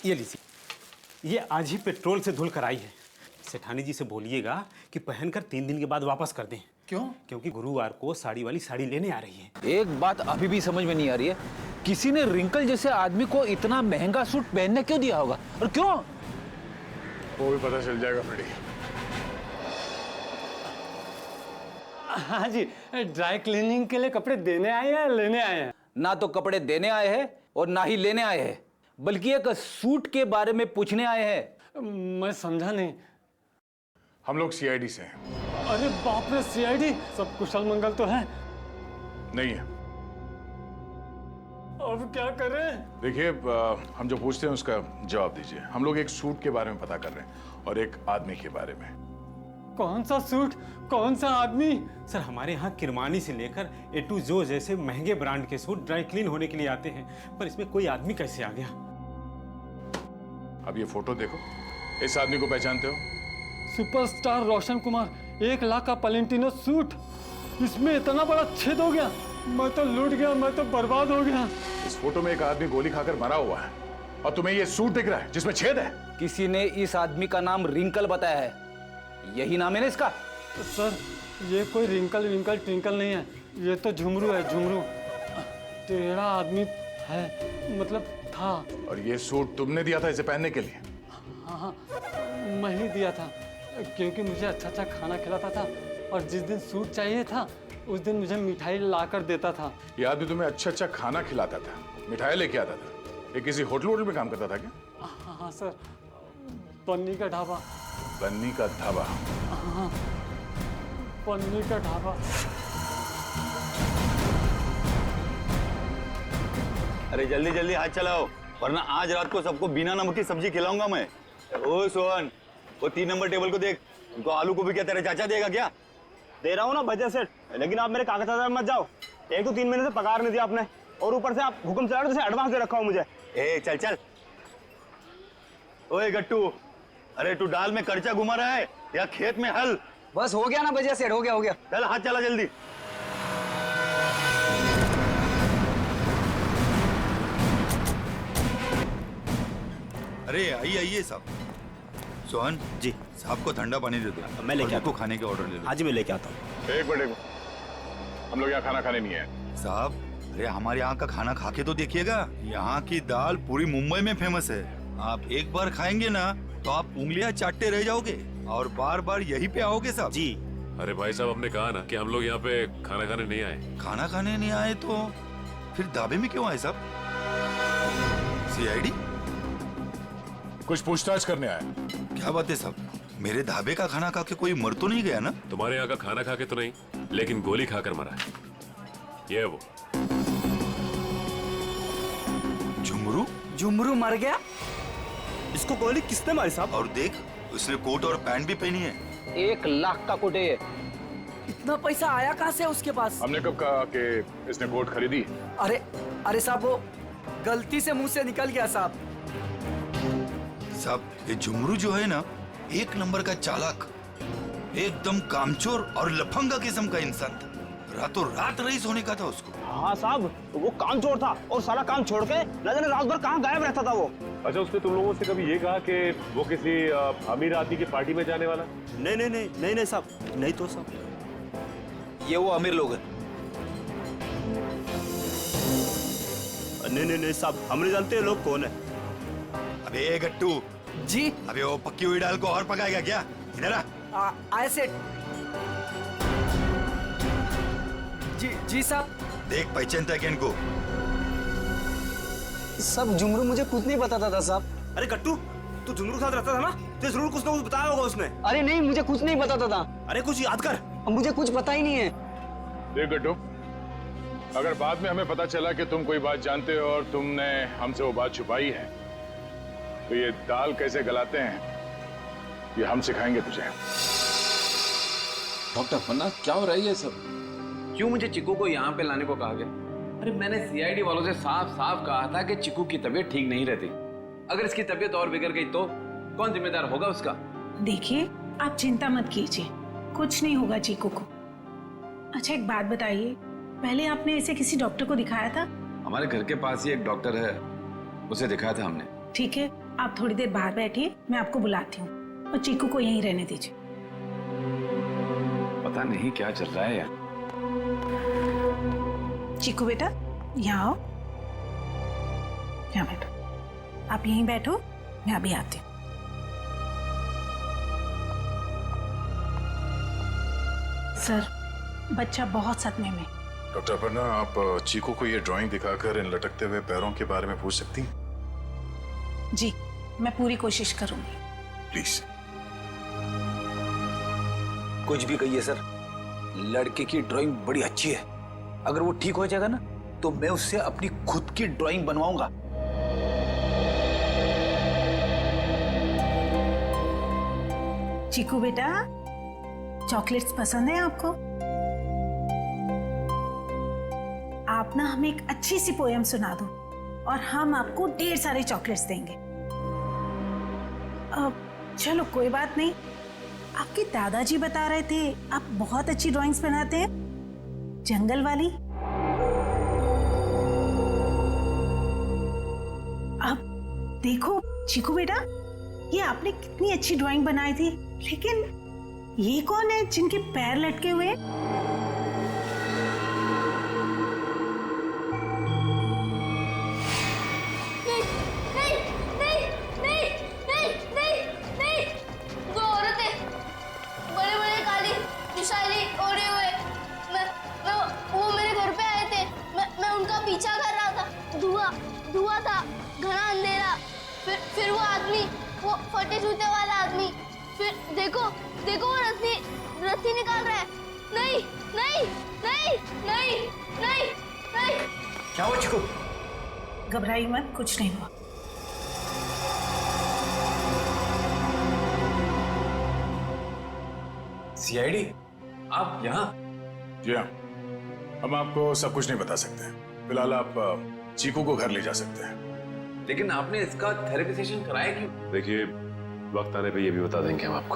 ये लीजिए, ये आज ही पेट्रोल से धुल कर आई है। सेठानी जी से बोलिएगा कि पहनकर 3 दिन के बाद वापस कर दें। क्यों? क्योंकि गुरुवार को साड़ी वाली साड़ी लेने आ रही है। एक बात अभी भी समझ में नहीं आ रही है, किसी ने रिंकल जैसे आदमी को इतना महंगा सूट पहनने क्यों दिया होगा और क्यों? वो भी पता चल जाएगा फ्रेडी। हाँ जी, ड्राई क्लीनिंग के लिए कपड़े देने आए हैं लेने आए हैं? ना तो कपड़े देने आए हैं और ना ही लेने आए हैं, बल्कि एक सूट के बारे में पूछने आए हैं। मैं समझा नहीं। हम लोग सीआईडी से हैं। अरे बाप रे, सीआईडी? सब कुशल मंगल तो है? नहीं है। अब क्या करें? देखिए, हम जो पूछते हैं उसका जवाब दीजिए। हम लोग एक सूट के बारे में पता कर रहे हैं और एक आदमी के बारे में। कौन सा सूट, कौन सा आदमी? सर, हमारे यहाँ किरमानी से लेकर ए टू जो जैसे महंगे ब्रांड के सूट ड्राई क्लीन होने के लिए आते हैं, पर इसमें कोई आदमी कैसे आ गया? अब ये फोटो देखो, इस आदमी को पहचानते हो? सुपरस्टार रोशन कुमार, 1 लाख का पलेंटिनो सूट, इसमें इतना बड़ा छेद हो गया। मैं तो लूट गया, मैं तो बर्बाद हो गया। इस फोटो में एक आदमी गोली खाकर मरा हुआ है और तुम्हें ये सूट दिख रहा है जिसमें छेद है। किसी ने इस आदमी का नाम रिंकल बताया है, यही नाम है ना इसका? सर, ये कोई रिंकल विंकल ट्विंकल नहीं है, ये तो झुमरू है, झुमरू। टेढ़ा आदमी है, मतलब था। और ये सूट तुमने दिया था इसे पहनने के लिए? हाँ, मैं ही दिया था, क्योंकि मुझे अच्छा अच्छा खाना खिलाता था और जिस दिन सूट चाहिए था उस दिन मुझे मिठाई ला कर देता था। ये आदमी तुम्हें अच्छा अच्छा खाना खिलाता था, मिठाई लेके आता था। ये किसी होटल में काम करता था क्या? हाँ सर, पन्नी का ढाबा। बन्नी का ढाबा? हाँ, पन्नी का ढाबा। अरे जल्दी जल्दी हाथ चलाओ, वरना आज रात को सबको बिना नमक की सब्जी खिलाऊंगा मैं। ओ सोहन, वो 3 नंबर टेबल को देख, उनको आलू को भी क्या तेरा चाचा देगा क्या? दे रहा हूँ ना बजट सेट, लेकिन आप मेरे कागजात मत जाओ। एक तो 3 महीने से पगार नहीं दिया आपने, और ऊपर से आप हुक्म चला रहे हो जैसे एडवांस दे रखा हूँ मुझे। ए चल चल। ओए गट्टू, अरे तू डाल में कर्चा घुमा रहा है या खेत में हल? बस हो गया ना बजट सेट, हो गया। चल हाथ चला जल्दी। अरे आइए आइए साहब। सोहन जी, साहब को ठंडा पानी दे दो। मैं लेके आता हूं। खाने के ऑर्डर ले लो। आज मैं लेके आता हूँ। एक मिनट, हम लोग यहाँ खाना खाने नहीं आए साहब। अरे हमारे यहाँ का खाना खा के तो देखिएगा, यहाँ की दाल पूरी मुंबई में फेमस है। आप एक बार खाएंगे ना तो आप उंगलियां चाटते रह जाओगे और बार बार यहीं पे आओगे साहब जी। अरे भाई साहब, हमने कहा ना कि हम लोग यहाँ पे खाना खाने नहीं आए। खाना खाने नहीं आए तो फिर ढाबे में क्यों आए साहब? सीआईडी? कुछ पूछताछ करने आए। क्या बात है साहब, मेरे ढाबे का खाना खा के कोई मर तो नहीं गया ना? तुम्हारे यहाँ का खाना खा के तो नहीं, लेकिन गोली खाकर मरा है। ये वो झुमरू? झुमरू मर गया? इसको गोली किसने मारी साहब? और देख, उसने कोट और पैंट भी पहनी है। 1 लाख का कोट है ये। इतना पैसा आया कहाँ से उसके पास? हमने कब कहा कि इसने कोट खरीदी? अरे साहब, वो गलती से मुंह से निकल गया साहब। साहब, ये झुमरू जो है ना, 1 नंबर का चालाक, एकदम कामचोर और लफंगा किस्म का इंसान था। रातों रात रईस होने का था उसको। हाँ साहब, वो काम चोर था और सारा काम छोड़ के न जाने रात भर कहाँ गायब रहता था वो। अच्छा, उसने तुम लोगों से कभी ये कहा कि वो किसी अमीर आदमी की पार्टी में जाने वाला? नहीं साहब, नहीं तो साहब। ये वो अमीर लोग हैं। नहीं साहब, हम नहीं जानते लोग कौन है। अबे गट्टू जी? अबे वो पक्की हुई दाल को और पकाएगा क्या? इधर आ। आए सेठ। जी साहब। देख, पहचानता है क्या इनको? सब झुमरू मुझे कुछ नहीं बताता था साहब। अरे गट्टू, तू झुमरू के साथ रहता था ना, तो जरूर कुछ ना कुछ बताया होगा उसने। अरे नहीं, मुझे कुछ नहीं बताता था। अरे कुछ याद कर। मुझे कुछ पता ही नहीं है। देख गट्टू, अगर बाद में हमें पता चला कि तुम कोई बात जानते हो और तुमने हमसे वो बात छुपाई है, तो ये दाल कैसे गलाते हैं ये हम सिखाएंगे तुझे। डॉक्टर फन्ना, क्या हो रहा है ये सब? क्यों मुझे चिकू को यहाँ पे लाने को कहा गया? अरे मैंने सीआईडी वालों से साफ साफ कहा था कि चिकू की तबीयत ठीक नहीं रहती। अगर इसकी तबीयत और बिगड़ गई तो कौन जिम्मेदार होगा उसका? देखिए, आप चिंता मत कीजिए, कुछ नहीं होगा चीकू को। अच्छा एक बात बताइए, पहले आपने ऐसे किसी डॉक्टर को दिखाया था? हमारे घर के पास ही एक डॉक्टर है, उसे दिखाया था हमने। ठीक है, आप थोड़ी देर बाहर बैठिए, मैं आपको बुलाती हूँ, और चीकू को यहीं रहने दीजिए। पता नहीं क्या चल रहा है यार। चीकू बेटा, यहाँ आओ, यहाँ बैठो। आप यहीं बैठो, मैं अभी आती हूँ। सर, बच्चा बहुत सदमे में। डॉक्टर अपर्णा, आप चीकू को ये ड्राइंग दिखाकर इन लटकते हुए पैरों के बारे में पूछ सकती हैं? जी, मैं पूरी कोशिश करूंगी। प्लीज। कुछ भी कहिए सर, लड़के की ड्राइंग बड़ी अच्छी है। अगर वो ठीक हो जाएगा ना तो मैं उससे अपनी खुद की ड्राइंग बनवाऊंगा। चीकू बेटा, चॉकलेट्स पसंद है आपको? आप ना हमें एक अच्छी सी पोएम सुना दो और हम आपको ढेर सारे चॉकलेट्स देंगे। चलो कोई बात नहीं, आपके दादाजी बता रहे थे आप बहुत अच्छी ड्राइंग्स बनाते हैं, जंगल वाली। अब देखो चीकू बेटा, ये आपने कितनी अच्छी ड्राइंग बनाई थी, लेकिन ये कौन है जिनके पैर लटके हुए? धुआं था, घना अंधेरा, फिर वो आदमी, वो फटे जूते वाला आदमी, फिर देखो वो रस्सी निकाल रहा है। नहीं नहीं नहीं नहीं नहीं नहीं। क्या हुआ चिकू? घबराइए मत, कुछ नहीं हुआ। सीआईडी, आप यहाँ? जी हाँ, हम आपको सब कुछ नहीं बता सकते। फिलहाल आप चीकू को घर ले जा सकते हैं। लेकिन आपने इसका थेरेपी सेशन कराया क्यों? देखिए, वक्त आने पे ये भी बता देंगे हम आपको।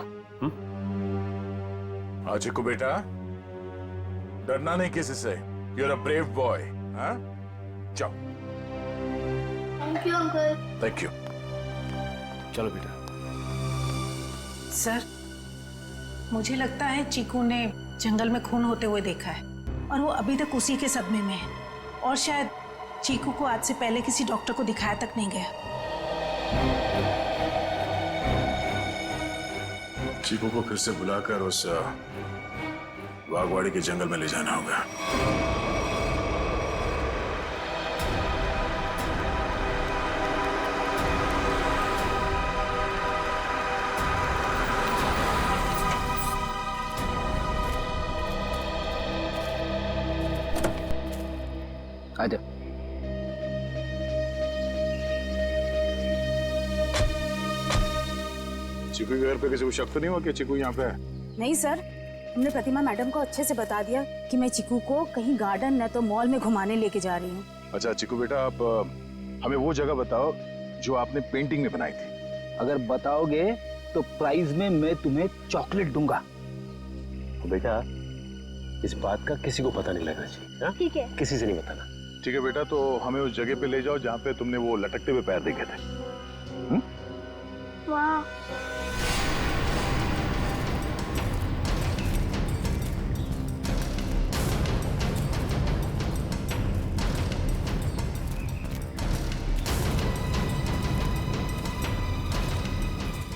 हाँ चीकू बेटा, डरना नहीं किसी से। You are a brave boy. हाँ, जाओ। Thank you uncle. Thank you. चलो बेटा। सर, मुझे लगता है चीकू ने जंगल में खून होते हुए देखा है और वो अभी तक उसी के सदमे में है, और शायद चीकू को आज से पहले किसी डॉक्टर को दिखाया तक नहीं गया। चीकू को फिर से बुलाकर उस बागवाड़ी के जंगल में ले जाना होगा। आजा। चीकू के घर पे किसी को शक तो नहीं हुआ कि चीकू यहाँ पे है? नहीं सर, हमने प्रतिमा मैडम को अच्छे से बता दिया कि मैं चिकू को कहीं गार्डन न तो मॉल में घुमाने लेके जा रही हूँ। अच्छा चिकू बेटा, आप हमें वो जगह बताओ जो आपने पेंटिंग में बनाई थी। अगर बताओगे तो प्राइज में मैं तुम्हें चॉकलेट दूंगा। बेटा, इस बात का किसी को पता नहीं लगना चाहिए। ठीक है, किसी से नहीं बताना। ठीक है बेटा, तो हमें उस जगह पे ले जाओ जहाँ पे तुमने वो लटकते हुए पैर देखे थे।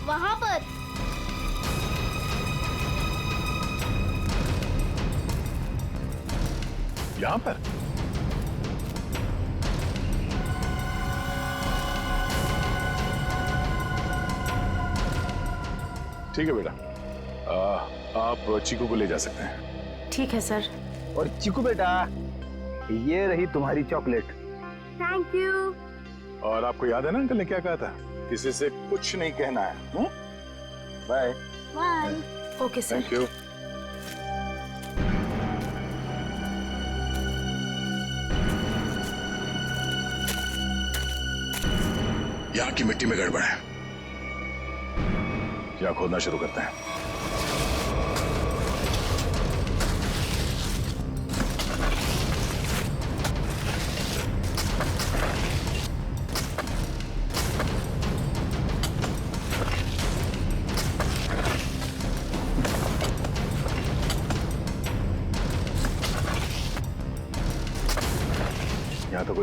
वहाँ पर यहाँ पर? ठीक है बेटा, आप चीकू को ले जा सकते हैं। ठीक है सर। और चिकू बेटा, ये रही तुम्हारी चॉकलेट। Thank you. और आपको याद है ना अंकल ने क्या कहा था? किसी से कुछ नहीं कहना है। Bye. Bye. Okay sir. Thank you. यहाँ की मिट्टी में गड़बड़ है, यहाँ खोदना शुरू करते हैं।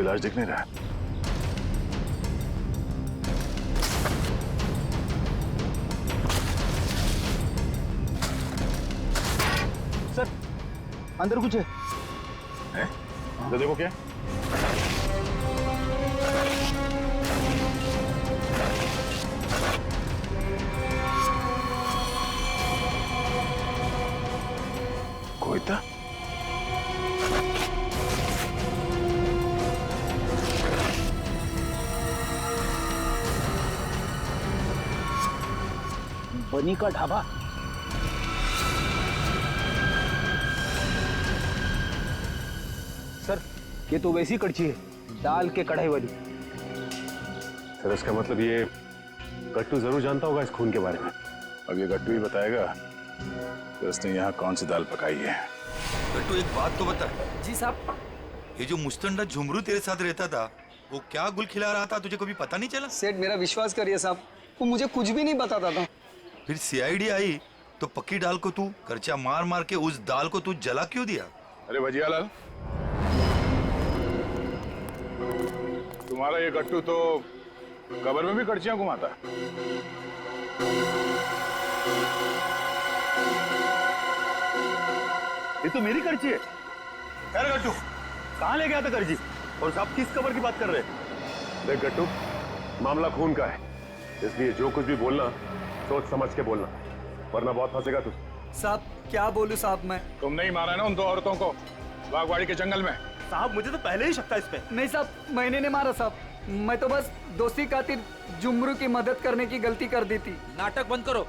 इलाज दिख नहीं रहा। सर अंदर कुछ है? तो देखो क्या। कोई था? बनी का ढाबा। सर ये तो वैसी कड़छी है, दाल के कढ़ाई वाली। सर इसका मतलब ये गट्टू जरूर जानता होगा इस खून के बारे में। अब ये गट्टू ही बताएगा कि उसने यहाँ कौन सी दाल पकाई है। गट्टू एक बात तो बता। जी साहब। ये जो मुस्तंडा झुमरू तेरे साथ रहता था, वो क्या गुल खिला रहा था, तुझे कभी पता नहीं चला? सेठ मेरा विश्वास करिए साहब, वो मुझे कुछ भी नहीं बताता था। फिर सीआईडी आई तो पक्की दाल को तू करचा मार मार के उस दाल को तू जला क्यों दिया? अरे भजियालाल, तुम्हारा ये गट्टू तो कब्र में भी कड़चियां घुमाता है। ये तो मेरी कड़ची है। अरे गट्टू कहाँ ले गया था कड़ची? और साहब किस कब्र की बात कर रहे हैं? देख गट्टू, मामला खून का है, इसलिए जो कुछ भी बोलना सोच समझ के बोलना, वरना बहुत फंसेगा तू। साहब क्या बोलूं साहब मैं? तुम नहीं मारा ना उन दो औरतों को बागवाड़ी के जंगल में? साहब मुझे तो पहले ही शक था इस पे। नहीं साहब, मैंने नहीं मारा साहब, मैं तो बस दोस्ती खातिर जुमरू की मदद करने की गलती कर दी थी। नाटक बंद करो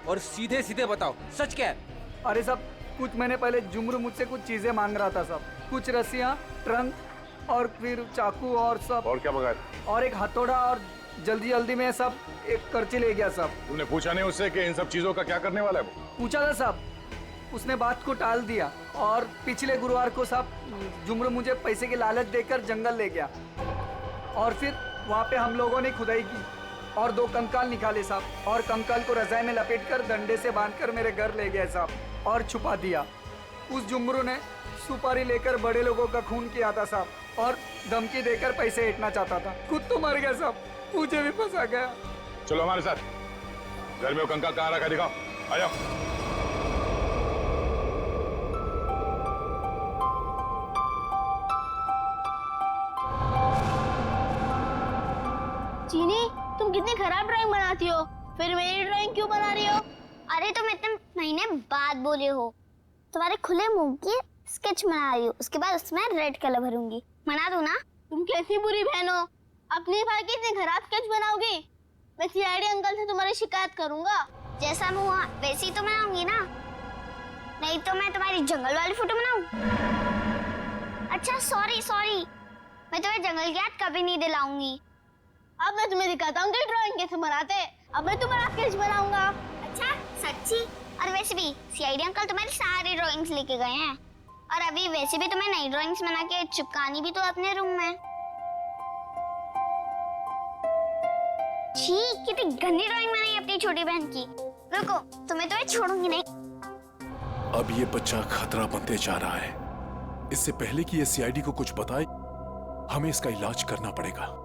और सीधे सीधे बताओ सच क्या है? अरे साहब कुछ महीने पहले जुमरू मुझसे कुछ चीजें मांग रहा था साहब, कुछ रस्सियाँ, ट्रंक और फिर चाकू और सब। और क्या मंगाया? और एक हथौड़ा, और जल्दी जल्दी में सब एक करची ले गया साहब। तुमने पूछा नहीं उससे कि इन सब चीजों का क्या करने वाला है वो? पूछा था साहब, उसने बात को टाल दिया और पिछले गुरुवार को साहब जुमरू मुझे पैसे की लालच देकर जंगल ले गया और फिर वहाँ पे हम लोगों ने खुदाई की और 2 कंकाल निकाले साहब, और कंकाल को रजाई में लपेटकर डंडे से बांधकर मेरे घर ले गए साहब और छुपा दिया। उस जुमरू ने सुपारी लेकर बड़े लोगों का खून किया था साहब और धमकी देकर पैसे ऐंठना चाहता था। खुद तो मर गया साहब, मुझे भी फंसा गया। चलो हमारे साथ। घर में वो कंकाल कहाँ रखा दिखाओ, आ जाओ। चीनी, तुम कितनी खराब ड्राइंग बनाती हो, फिर मेरी ड्राइंग क्यों बना रही हो? अरे तुम इतने महीने बाद बोले हो, तुम्हारे खुले मुंह की स्केच बना रही हूँ, उसके बाद उसमें रेड कलर भरूंगी, बना दूं ना? तुम कैसी बुरी बहन हो, अपने भाई की इतनी खराब स्केच बनाओगी? मैं सीआईडी अंकल से तुम्हारी शिकायत करूंगा। जैसा मुंह हुआ वैसे ही तो बनाऊंगी ना, नहीं तो मैं तुम्हारी जंगल वाली फोटो बनाऊं? अच्छा सॉरी, मैं तुम्हें जंगल की याद कभी नहीं दिलाऊंगी। अब मैं तुम्हें दिखाता हूँ कि ड्राइंग कैसे बनाते। अब मैं तुम्हारा स्केच बनाऊंगा। अच्छा सच्ची? और वैसे भी सीआईडी अंकल तुम्हारी सारी ड्राइंग्स लेके गए हैं, और अभी वैसे भी तुम्हें नई ड्राइंग्स बना के चिपकानी भी तो अपने रूम में। छी, कितनी गंदी ड्राइंग बनाई अपनी छोटी बहन की। रुको, तुम्हें तो मैं छोड़ूंगी नहीं। अब ये बच्चा खतरा बनते जा रहा है। इससे पहले कि ये सीआईडी को कुछ बताए, हमें इसका इलाज करना पड़ेगा।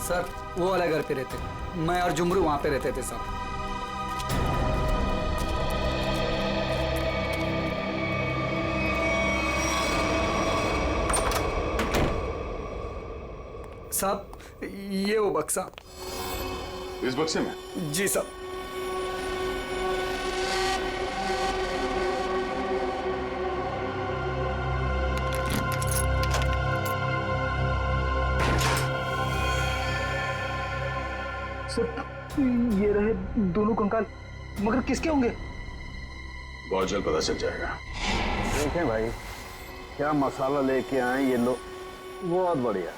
सर वो वाला घर पे रहते, मैं और जुमरू वहाँ पे रहते थे सर। साहब ये वो बक्सा। इस बक्से में? जी साहब। ये रहे दोनों कंकाल, मगर किसके होंगे? बहुत जल्द पता चल जाएगा। देखें भाई, क्या मसाला लेके आए ये लोग, बहुत बढ़िया।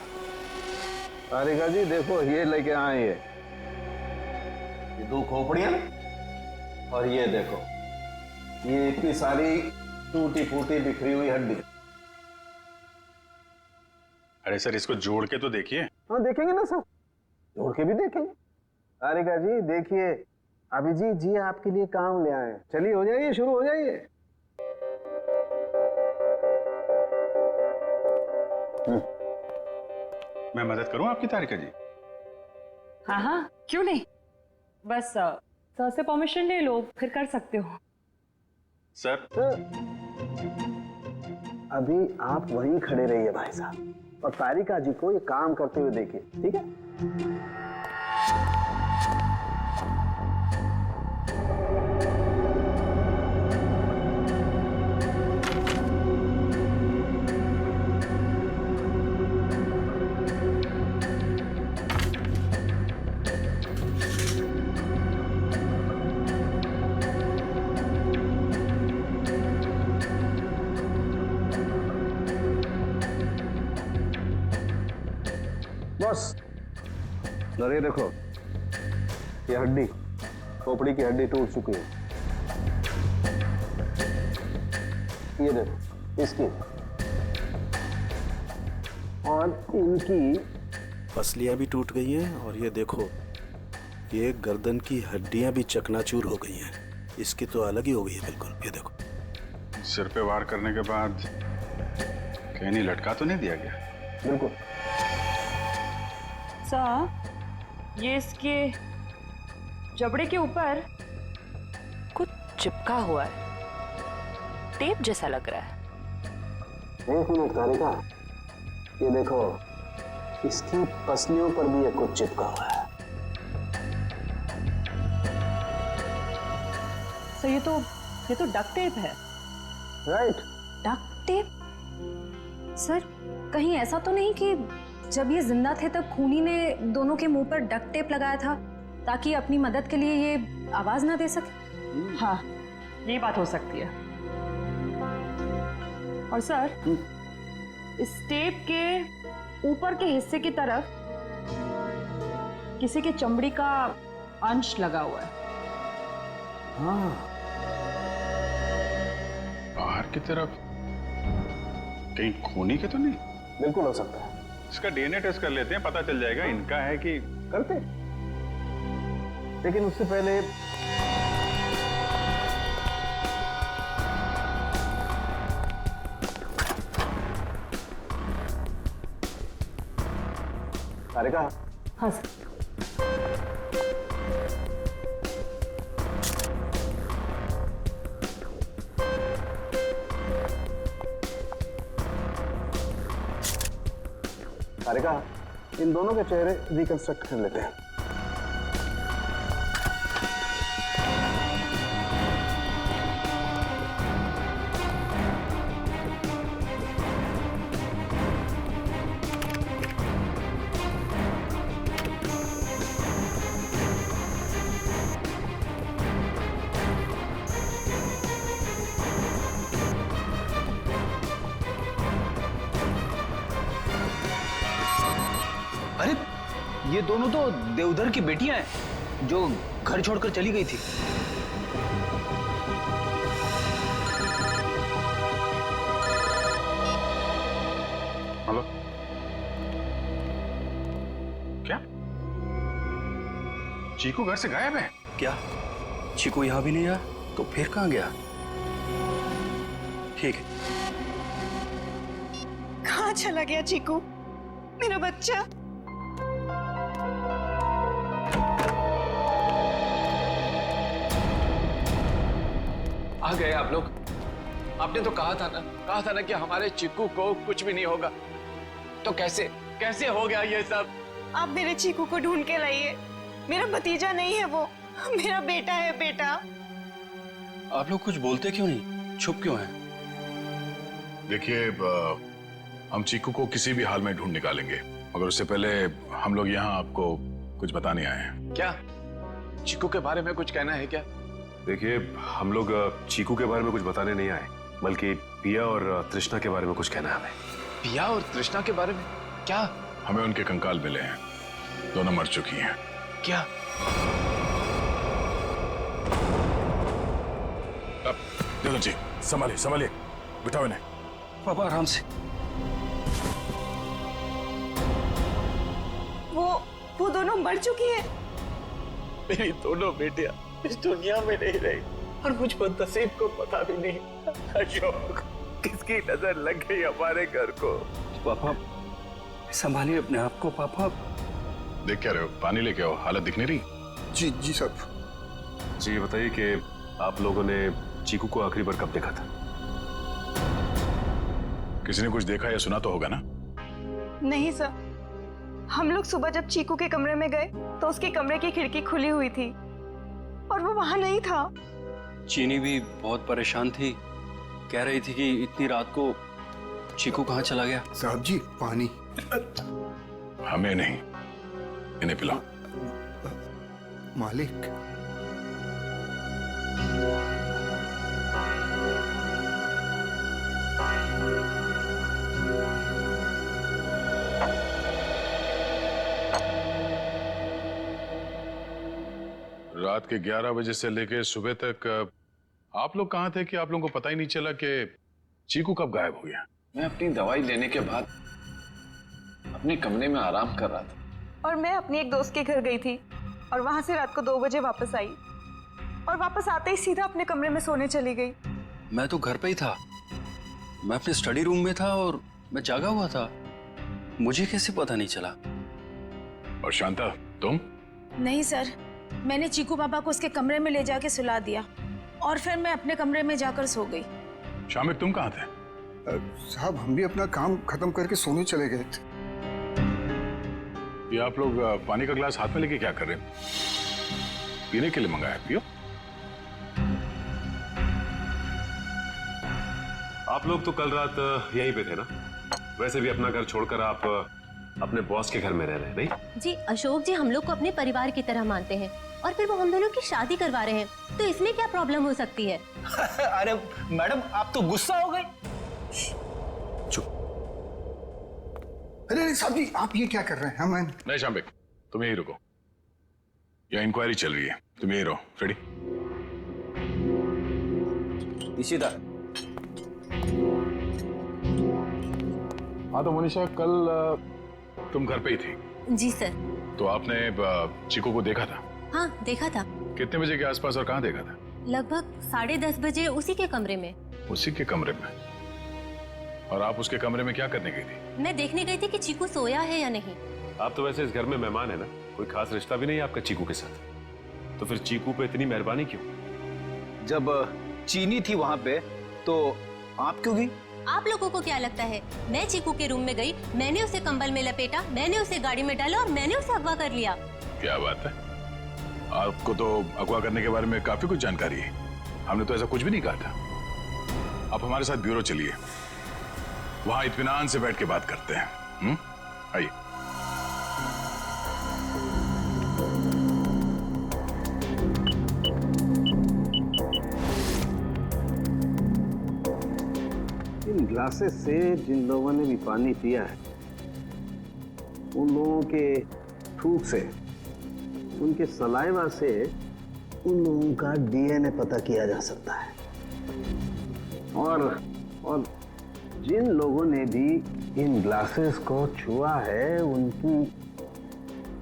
तारिका जी देखो, ये लेके आए ये 2 खोपड़ियां, और ये देखो ये इतनी सारी टूटी फूटी बिखरी हुई हड्डी। अरे सर इसको जोड़ के तो देखिए। हाँ देखेंगे ना सर, जोड़ के भी देखेंगे। तारिका जी देखिए, अभिजीत जी आपके लिए काम ले आए। चलिए हो जाइए, शुरू हो जाइए। मैं मदद करूं आपकी तारिका जी? हाँ हाँ, क्यों नहीं, बस सर से परमिशन ले लो, फिर कर सकते हो। सर अभी आप वहीं खड़े रहिए भाई साहब, और तारिका जी को ये काम करते हुए देखिए, ठीक है? बस अरे देखो, ये हड्डी, खोपड़ी की हड्डी टूट चुकी है। ये देखो इसकी और इनकी पसलियां भी टूट गई हैं, और ये देखो ये गर्दन की हड्डियां भी चकनाचूर हो गई हैं। इसकी तो अलग ही हो गई है बिल्कुल। ये देखो सिर पे वार करने के बाद कहीं नहीं लटका तो नहीं दिया गया? बिल्कुल। सर ये इसके जबड़े के ऊपर कुछ चिपका हुआ है, टेप जैसा लग रहा है। एक मिनट तारिका, ये देखो इसकी पसलियों पर भी ये कुछ चिपका हुआ है। सर ये तो डक्ट टेप है। राइट। Duct tape? सर कहीं ऐसा तो नहीं कि जब ये जिंदा थे तब खूनी ने दोनों के मुंह पर डक्ट टेप लगाया था ताकि अपनी मदद के लिए ये आवाज ना दे सके? हाँ, ये बात हो सकती है। और सर इस टेप के ऊपर के हिस्से की तरफ किसी के चमड़ी का अंश लगा हुआ है। हाँ। बाहर की तरफ कहीं खूनी के तो नहीं? बिल्कुल हो सकता है। इसका डीएनए टेस्ट कर लेते हैं, पता चल जाएगा इनका है कि। करते, लेकिन उससे पहले तारिका। हाँ सर। तारिका, इन दोनों के चेहरे रिकंस्ट्रक्ट कर लेते हैं। अरे ये दोनों तो देवधर की बेटियां हैं जो घर छोड़कर चली गई थी। हेलो, क्या चीकू घर से गायब है? क्या चीकू यहाँ भी नहीं आया? तो फिर कहाँ गया? ठीक है। कहाँ चला गया चीकू, मेरा बच्चा? आ गए आप लोग। आपने तो कहा था ना कि हमारे चिक्कू को कुछ भी नहीं होगा। तो कैसे हो गया ये सब? आप मेरे चीकू को ढूंढ के लाइए। मेरा भतीजा नहीं है वो, मेरा बेटा है। बेटा, आप लोग कुछ बोलते क्यों नहीं, चुप क्यों हैं? देखिए, हम चीकू को किसी भी हाल में ढूंढ निकालेंगे, मगर उससे पहले हम लोग यहाँ आपको कुछ बताने आए हैं। क्या चिक्कू के बारे में कुछ कहना है क्या? देखिए, हम लोग चीकू के बारे में कुछ बताने नहीं आए, बल्कि पिया और तृष्णा के बारे में कुछ कहना है हमें। पिया और तृष्णा के बारे में क्या? हमें उनके कंकाल मिले हैं, दोनों मर चुकी हैं। क्या? अब जी संभालिए, बिठाओ इन्हें। पापा आराम से। वो दोनों मर चुकी है। मेरी दोनों बेटियां इस दुनिया में नहीं रही और मुझ बदनसीब को पता भी नहीं अशोक किसकी नजर लग गई हमारे घर को। पापा संभालिए अपने आप को पापा। देख क्या रहे हो? पानी लेके आओ, हालत दिख नहीं रही। जी जी साहब। जी ये बताइए कि आप लोगों ने चीकू को आखिरी बार कब देखा था? किसी ने कुछ देखा या सुना तो होगा ना? नहीं सर, हम लोग सुबह जब चीकू के कमरे में गए तो उसके कमरे की खिड़की खुली हुई थी और वो वहां नहीं था। चीनी भी बहुत परेशान थी, कह रही थी कि इतनी रात को चीकू कहाँ चला गया। साहब जी पानी। हमें नहीं, इन्हें पिलाओ। मालिक रात के 11 बजे से लेके सुबह तक आप लोग कहाँ थे कि आप लोगों को पता ही नहीं चला कि चीकू कब गायब हो गया? मैं अपनी दवाई लेने के बाद अपने कमरे में आराम कर रहा था और मैं अपनी एक दोस्त के घर गई थी और वहां से रात को 2 बजे वापस आई और वापस आते ही सीधा अपने कमरे में सोने चली गई। मैं तो घर पे ही था, मैं अपने स्टडी रूम में था और मैं जागा हुआ था, मुझे कैसे पता नहीं चला। और शांता तुम? नहीं सर, मैंने चीकू पापा को उसके कमरे में ले जाके सुला दिया और फिर मैं अपने कमरे में जाकर सो गई। शामिक तुम कहाँ थे? साहब हम भी अपना काम खत्म करके सोने चले गए थे। ये आप लोग पानी का गिलास हाथ में लेके क्या कर रहे हैं? पीने के लिए मंगाया, पियो। आप लोग तो कल रात यहीं पे थे ना? वैसे भी अपना घर छोड़कर आप अपने बॉस के घर में रह रहे हैं, नहीं? जी अशोक जी हम लोग को अपने परिवार की तरह मानते हैं और फिर वो हम दोनों की शादी करवा रहे हैं, तो इसमें क्या प्रॉब्लम हो सकती है? अरे मैडम आप तो गुस्सा हो गए। अरे साहब जी आप ये क्या कर रहे हैं? मैं नहीं शामिक तुम यहीं रुको, यहाँ इंक्वायरी चल रही है, तुम यहीं रहो। फ्रेडी इशिता। हाँ तो मनीषा कल तुम घर पे ही थी? जी सर। तो आपने चीकू को देखा था? हाँ देखा था। कितने बजे के आसपास और कहाँ देखा था? लगभग 10:30 बजे उसी के कमरे में। उसी के कमरे में? और आप उसके कमरे में क्या करने गई थी? मैं देखने गई थी कि चीकू सोया है या नहीं। आप तो वैसे इस घर में मेहमान है ना, कोई खास रिश्ता भी नहीं है आपका चीकू के साथ, तो फिर चीकू पे इतनी मेहरबानी क्यों? जब चीनी थी वहां पे तो आप क्यों गई? आप लोगों को क्या लगता है मैं चीकू के रूम में गई, मैंने उसे कंबल में लपेटा, मैंने उसे गाड़ी में डाला और मैंने उसे अगवा कर लिया? क्या बात है, आपको तो अगवा करने के बारे में काफी कुछ जानकारी है। हमने तो ऐसा कुछ भी नहीं कहा था। आप हमारे साथ ब्यूरो चलिए, वहां इत्मीनान से बैठ के बात करते हैं। आइए। इन ग्लासेस से जिन लोगों ने भी पानी पिया है उन लोगों के थूक से, उनके सलाइवा से उन लोगों का डीएनए पता किया जा सकता है। और जिन लोगों ने भी इन ग्लासेस को छुआ है उनकी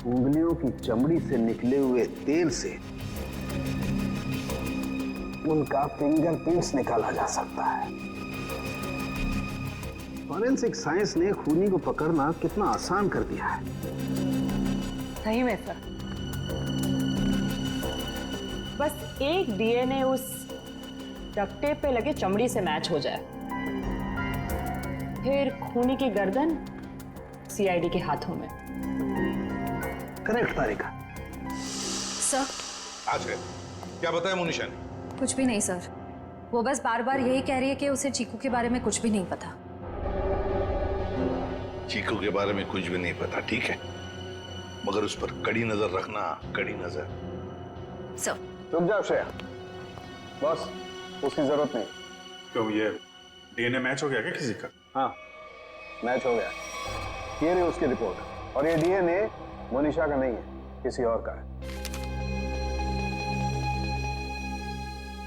उंगलियों की चमड़ी से निकले हुए तेल से उनका फिंगरप्रिंट्स निकाला जा सकता है। फॉरेंसिक साइंस ने खूनी को पकड़ना कितना आसान कर दिया है। सही में सर, बस एक डीएनए उस डक्ट टेप पे लगे चमड़ी से मैच हो जाए, फिर खूनी की गर्दन सीआईडी के हाथों में। करेक्ट तारिका। सर आज है क्या बताया मोनिशा ने? कुछ भी नहीं सर, वो बस बार बार यही कह रही है कि उसे चीकू के बारे में कुछ भी नहीं पता। चीकू के बारे में कुछ भी नहीं पता, ठीक है, मगर उस पर कड़ी नजर रखना, कड़ी नजर। सर रुक जाओ श्रेया, बस उसकी जरूरत नहीं। क्यों, ये डीएनए मैच हो गया क्या किसी का? हाँ मैच हो गया, ये रही उसकी रिपोर्ट, और ये डीएनए मोनिशा का नहीं है, किसी और का है।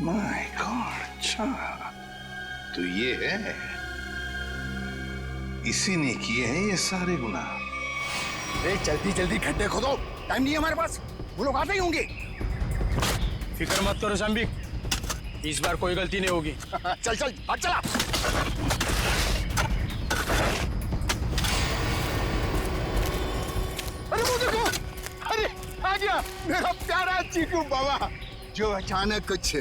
माय गॉड, अच्छा तो ये है, इसी ने किए हैं ये सारे गुनाह। जल्दी जल्दी खड्डे खोदो, टाइम नहीं है हमारे पास, वो लोग आते ही होंगे। फिक्र मत करो शाम्बिक, इस बार कोई गलती नहीं होगी। चल चल भाग चला। अरे वो देखो, अरे आ गया मेरा प्यारा चीकू बाबा, जो अचानक कुछ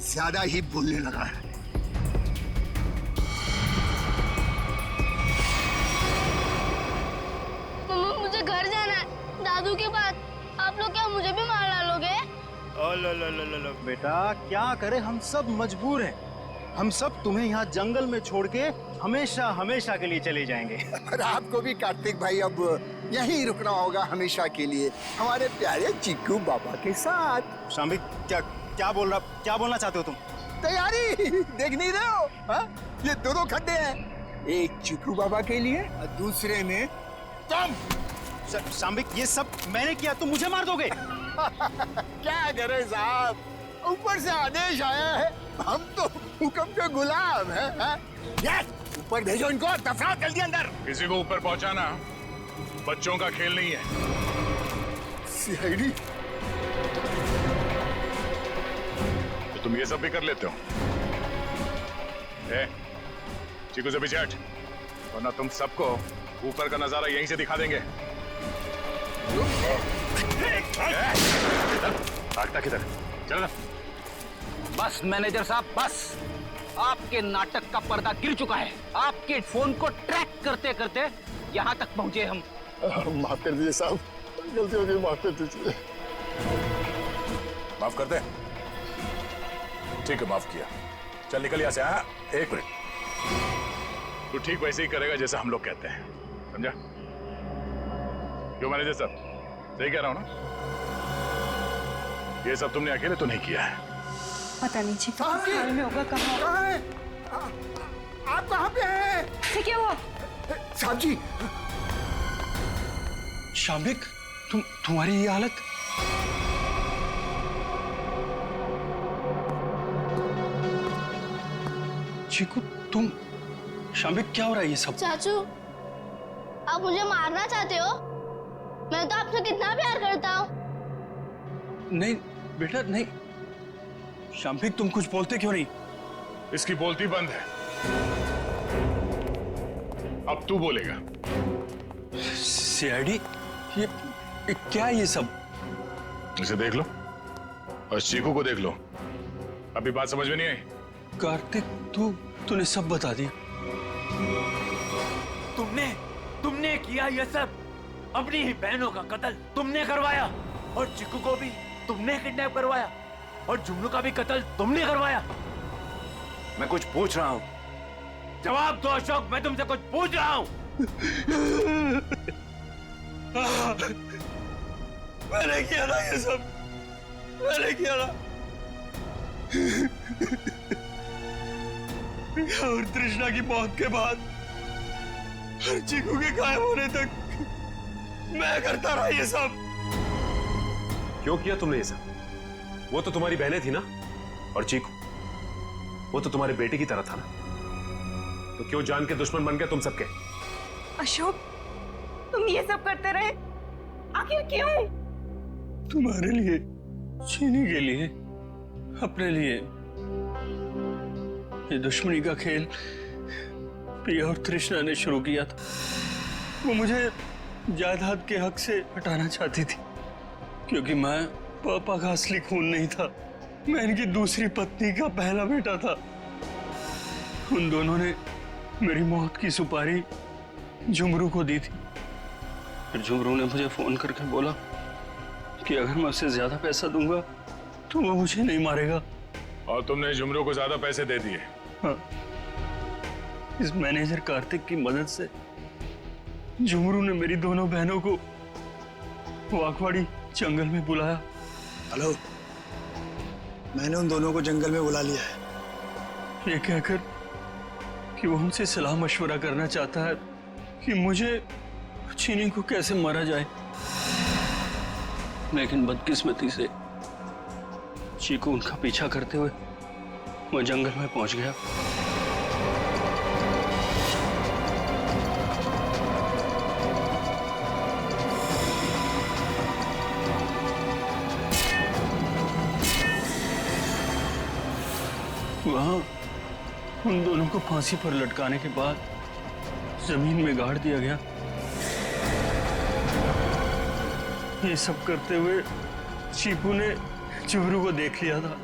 ज्यादा ही बोलने लगा है। मम्मा मुझे घर जाना है, दादू के पास। आप लोग क्या मुझे भी मार डालोगे? बेटा क्या करे, हम सब मजबूर हैं। हम सब तुम्हें यहाँ जंगल में छोड़ के हमेशा हमेशा के लिए चले जाएंगे। और आपको भी कार्तिक भाई अब यहीं रुकना होगा हमेशा के लिए, हमारे प्यारे चीकू बाबा के साथ। शाम्बिक क्या बोलना चाहते हो तुम? तैयारी देख नहीं रहे हो? हा? ये दोनों खड्डे हैं, एक चीकू बाबा के लिए और दूसरे में तुम। शाम्बिक ये सब मैंने किया, तुम मुझे मार दोगे? क्या करे साहब, ऊपर से आदेश आया है, हम तो हुक्म के गुलाम हैं। यस, ऊपर भेजो इनको, दफनाओ जल्दी अंदर। किसी को ऊपर पहुंचाना बच्चों का खेल नहीं है। सीआईडी, तो तुम ये सब भी कर लेते हो? चीकू से पीछे हट, वरना तुम सबको ऊपर का नजारा यहीं से दिखा देंगे। भागता किधर? चल। बस मैनेजर साहब, बस आपके नाटक का पर्दा गिर चुका है। आपके फोन को ट्रैक करते करते यहाँ तक पहुंचे हम। माफ कर दीजिए साहब, गलती हो गई, माफ कर दीजिए। माफ कर दे? ठीक है, माफ किया। चल निकल यहाँ से। हाँ, एक मिनट। तू ठीक वैसे ही करेगा जैसा हम लोग कहते हैं, समझा? क्यों मैनेजर साहब, सही कह रहा हूँ ना? ये सब तुमने अकेले तो नहीं किया है। पता नहीं चीकू किस हाल में होगा। कहाँ है? आप कहाँ पे हैं? क्या हुआ? साहब जी। शाम्बिक, तुम्हारी ये हालत? चीकू, तुम? शाम्बिक क्या हो रहा है ये सब? चाचू, आप मुझे मारना चाहते हो? मैं तो आपसे कितना प्यार करता हूँ। नहीं बेटा नहीं। शाम्बिक तुम कुछ बोलते क्यों नहीं? इसकी बोलती बंद है, अब तू बोलेगा। सीआईडी, ये क्या है ये सब? इसे देख लो और चीकू को देख लो। अभी बात समझ में नहीं आई? कार्तिक, तूने सब बता दिया। तुमने किया ये सब। अपनी ही बहनों का कत्ल तुमने करवाया, और चिक्कू को भी तुमने किडनैप करवाया, और जुमनू का भी कत्ल तुमने करवाया। मैं कुछ पूछ रहा हूँ। जवाब दो अशोक, मैं तुमसे कुछ पूछ रहा हूँ। मैंने किया ना ये सब, मैंने किया ना। और तृष्णा की मौत के बाद और चीकू के गायब होने तक मैं करता रहा ये सब। क्यों किया तुमने ये सब? वो तो तुम्हारी बहनें थी ना, और चीकू वो तो तुम्हारे बेटे की तरह था ना, तो क्यों जान के दुश्मन बन गए तुम सबके? अशोक, तुम ये सब करते रहे, आखिर क्यों? तुम्हारे लिए, चीनी के लिए, अपने लिए। ये दुश्मनी का खेल प्रिया और तृष्णा ने शुरू किया था। वो मुझे जायदाद के हक से हटाना चाहती थी, क्योंकि मैं पापा का असली खून नहीं था, मैं इनकी दूसरी पत्नी का पहला बेटा था। उन दोनों ने मेरी मौत की सुपारी झुमरू को दी थी। फिर झुमरू ने मुझे फोन करके बोला कि अगर मैं उसे ज्यादा पैसा दूंगा तो वो मुझे नहीं मारेगा। और तुमने झुमरू को ज्यादा पैसे दे दिए? हाँ, इस मैनेजर कार्तिक की मदद से झुमरू ने मेरी दोनों बहनों को वाकवाड़ी जंगल में बुलाया। हेलो, मैंने उन दोनों को जंगल में बुला लिया है। ये कहकर कि वो उनसे सलाह मशवरा करना चाहता है कि मुझे चीनी को कैसे मारा जाए। लेकिन बदकिस्मती से चीकू उनका पीछा करते हुए वो जंगल में पहुंच गया। वहां उन दोनों को फांसी पर लटकाने के बाद जमीन में गाड़ दिया गया। ये सब करते हुए चीकू ने जुमरू को देख लिया था।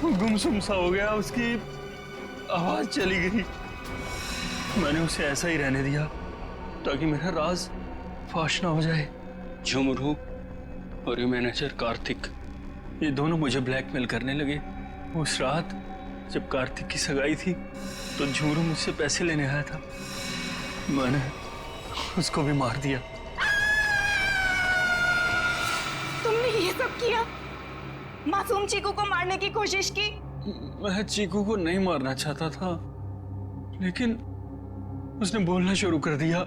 वो गुमसुम सा हो गया, उसकी आवाज चली गई। मैंने उसे ऐसा ही रहने दिया ताकि मेरा राज फाश ना हो जाए। झुमरू और ये मैनेजर कार्तिक, ये दोनों मुझे ब्लैकमेल करने लगे। उस रात जब कार्तिक की सगाई थी तो झुमरू मुझसे पैसे लेने आया था। मैंने उसको भी मार दिया। तुमने ये सब किया? मासूम चीकू को मारने की कोशिश की? मैं चीकू को नहीं मारना चाहता था, लेकिन उसने बोलना शुरू कर दिया।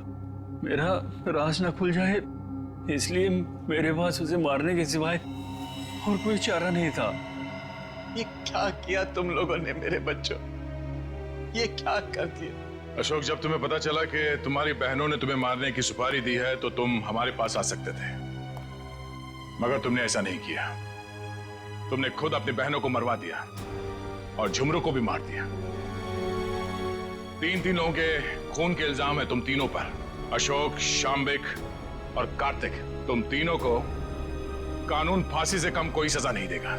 मेरा राज ना खुल जाए, इसलिए मेरे पास उसे मारने के सिवाय और कोई चारा नहीं था। ये क्या किया तुम लोगों ने मेरे बच्चों? ये क्या कर दिया? अशोक, जब तुम्हें पता चला कि तुम्हारी बहनों ने तुम्हें मारने की सुपारी दी है तो तुम हमारे पास आ सकते थे, मगर तुमने ऐसा नहीं किया। तुमने खुद अपनी बहनों को मरवा दिया और झुमरू को भी मार दिया। तीन लोगों के खून के इल्जाम है तुम तीनों पर। अशोक, शाम्बिक और कार्तिक, तुम तीनों को कानून फांसी से कम कोई सजा नहीं देगा।